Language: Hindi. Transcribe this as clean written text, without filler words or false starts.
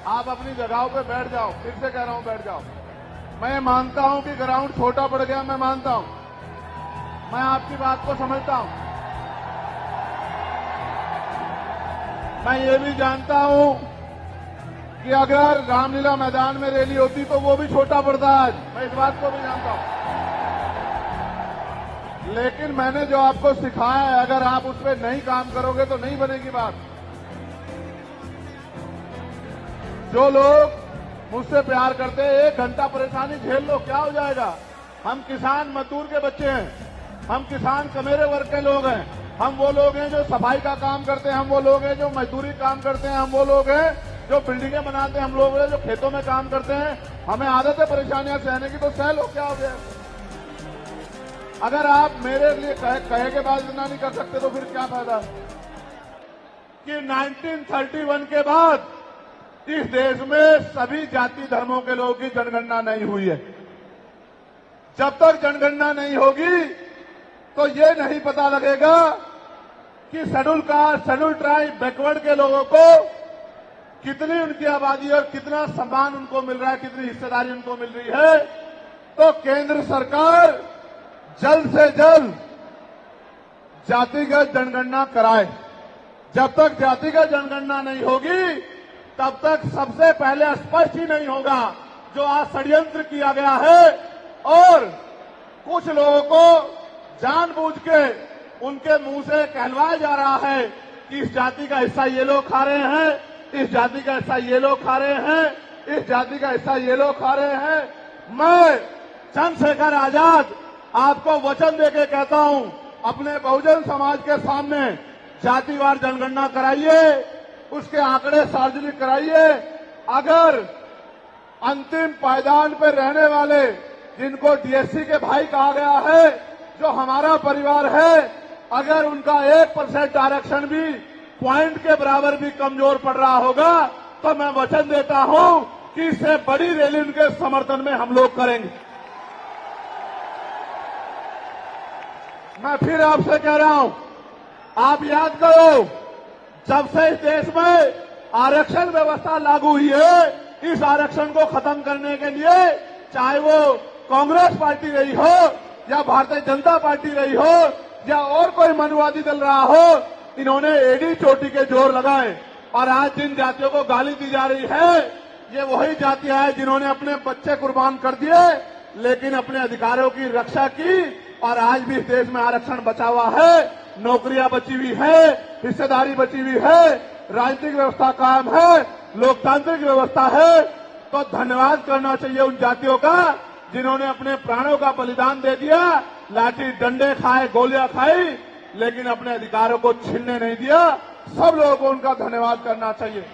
आप अपनी जगहों पे बैठ जाओ, फिर से कह रहा हूं बैठ जाओ। मैं मानता हूं कि ग्राउंड छोटा पड़ गया, मैं मानता हूं, मैं आपकी बात को समझता हूं। मैं ये भी जानता हूं कि अगर रामलीला मैदान में रैली होती तो वो भी छोटा पड़ता आज, मैं इस बात को भी जानता हूं। लेकिन मैंने जो आपको सिखाया है, अगर आप उस पर नहीं काम करोगे तो नहीं बनेगी बात। जो लोग मुझसे प्यार करते हैं, 1 घंटा परेशानी झेल लो, क्या हो जाएगा। हम किसान मजदूर के बच्चे हैं, हम किसान कमेरे वर्ग के लोग हैं, हम वो लोग हैं जो सफाई का काम करते हैं, हम वो लोग हैं जो मजदूरी काम करते हैं, हम वो लोग हैं जो बिल्डिंगें बनाते हैं, हम लोग हैं जो खेतों में काम करते हैं। हमें आदत है परेशानियां सहने की, तो सह लो, क्या हो गया। अगर आप मेरे लिए कहे के बाद इतना नहीं कर सकते तो फिर क्या फायदा कि 1931 के बाद इस देश में सभी जाति धर्मों के लोगों की जनगणना नहीं हुई है। जब तक जनगणना नहीं होगी तो ये नहीं पता लगेगा कि schedule caste, schedule tribe, backward के लोगों को कितनी उनकी आबादी और कितना सम्मान उनको मिल रहा है, कितनी हिस्सेदारी उनको मिल रही है। तो केंद्र सरकार जल्द से जल्द जातिगत जनगणना कराए। जब तक जातिगत जनगणना नहीं होगी तब तक सबसे पहले स्पष्ट ही नहीं होगा जो आज षड्यंत्र किया गया है और कुछ लोगों को जानबूझ के उनके मुंह से कहलवाया जा रहा है कि इस जाति का हिस्सा ये लोग खा रहे हैं, इस जाति का हिस्सा ये लोग खा रहे हैं, इस जाति का हिस्सा ये लोग खा रहे हैं। मैं चंद्रशेखर आजाद आपको वचन देके कहता हूं, अपने बहुजन समाज के सामने जातिवार जनगणना कराइए, उसके आंकड़े सार्वजनिक कराइए। अगर अंतिम पायदान पर रहने वाले जिनको डीएससी के भाई कहा गया है, जो हमारा परिवार है, अगर उनका 1% आरक्षण भी पॉइंट के बराबर भी कमजोर पड़ रहा होगा तो मैं वचन देता हूं कि इससे बड़ी रैली उनके समर्थन में हम लोग करेंगे। मैं फिर आपसे कह रहा हूं, आप याद करो, जब से इस देश में आरक्षण व्यवस्था लागू हुई है, इस आरक्षण को खत्म करने के लिए चाहे वो कांग्रेस पार्टी रही हो या भारतीय जनता पार्टी रही हो या और कोई मनुवादी दल रहा हो, इन्होंने एड़ी चोटी के जोर लगाए। और आज जिन जातियों को गाली दी जा रही है, ये वही जातियां हैं जिन्होंने अपने बच्चे कुर्बान कर दिए लेकिन अपने अधिकारों की रक्षा की। और आज भी इस देश में आरक्षण बचा हुआ है, नौकरियां बची हुई है, हिस्सेदारी बची हुई है, राजनीतिक व्यवस्था कायम है, लोकतांत्रिक व्यवस्था है। तो धन्यवाद करना चाहिए उन जातियों का जिन्होंने अपने प्राणों का बलिदान दे दिया, लाठी डंडे खाए, गोलियां खाई, लेकिन अपने अधिकारों को छीनने नहीं दिया। सब लोगों को उनका धन्यवाद करना चाहिए।